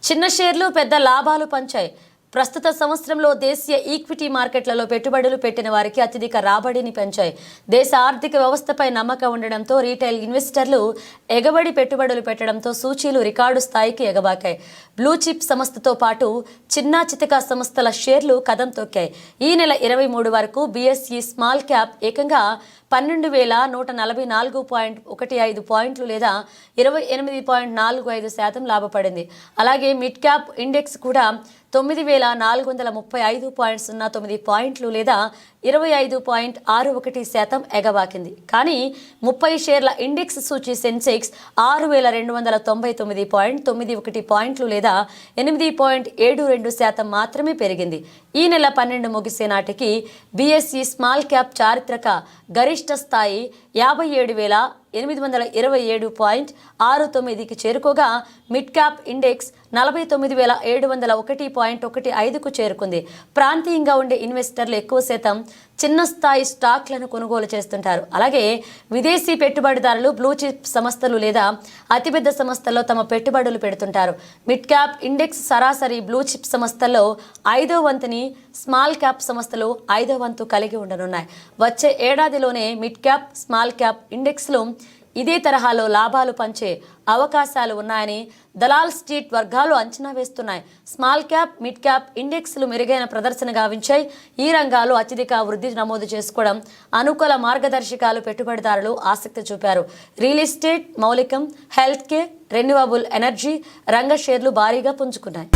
చిన్న షేర్లు పెద్ద లాభాలు పంచాయి. ప్రస్తుత సంవత్సరంలో దేశీయ ఈక్విటీ మార్కెట్లలో పెట్టుబడులు పెట్టిన వారికి అత్యధిక రాబడిని పెంచాయి. దేశ ఆర్థిక వ్యవస్థపై నమ్మకం ఉండడంతో రీటైల్ ఇన్వెస్టర్లు ఎగబడి పెట్టుబడులు పెట్టడంతో సూచీలు రికార్డు స్థాయికి ఎగబాకాయి. బ్లూ చిప్ సంస్థతో పాటు చిన్న చితక సంస్థల షేర్లు కదం తొక్కాయి. ఈ నెల 23 వరకు బీఎస్ఈ స్మాల్ క్యాప్ ఏకంగా 12,144.15 పాయింట్లు లేదా 28.45% లాభపడింది. అలాగే మిడ్ క్యాప్ ఇండెక్స్ కూడా 9,435.09 పాయింట్లు లేదా 25.61% ఎగబాకింది. కానీ 30 షేర్ల ఇండెక్స్ సూచీ సెన్సెక్స్ 6,299.91 పాయింట్లు లేదా 8.72% మాత్రమే పెరిగింది. ఈ నెల 12 ముగిసే నాటికి బీఎస్ఈ స్మాల్ క్యాప్ చారిత్రక గరిష్ట స్థాయి 57,827.69కి చేరుకోగా మిడ్ క్యాప్ ఇండెక్స్ 49,701.15కు చేరుకుంది. ప్రాంతీయంగా ఉండే ఇన్వెస్టర్లు ఎక్కువ శాతం చిన్న స్థాయి స్టాక్లను కొనుగోలు చేస్తుంటారు. అలాగే విదేశీ పెట్టుబడిదారులు బ్లూ చిప్ సంస్థలు లేదా అతిపెద్ద సంస్థల్లో తమ పెట్టుబడులు పెడుతుంటారు. మిడ్ క్యాప్ ఇండెక్స్ సరాసరి బ్లూ చిప్ సంస్థల్లో 5వ వంతుని, స్మాల్ క్యాప్ సంస్థలు 5వ వంతు కలిగి ఉండనున్నాయి. వచ్చే ఏడాదిలోనే మిడ్ క్యాప్, స్మాల్ క్యాప్ ఇండెక్స్లో ఇదే తరహాలో లాభాలు పంచే అవకాశాలు ఉన్నాయని దలాల్ స్ట్రీట్ వర్గాలు అంచనా వేస్తున్నాయి. స్మాల్ క్యాప్, మిడ్ క్యాప్ ఇండెక్స్లు మెరుగైన ప్రదర్శన గావించాయి. ఈ రంగాలు అత్యధిక వృద్ధి నమోదు చేసుకోవడం అనుకూల మార్గదర్శకాలు పెట్టుబడిదారులు ఆసక్తి చూపారు. రియల్ ఎస్టేట్, మౌలికం, హెల్త్ కేర్, రెన్యూవబుల్ ఎనర్జీ రంగ షేర్లు భారీగా పుంజుకున్నాయి.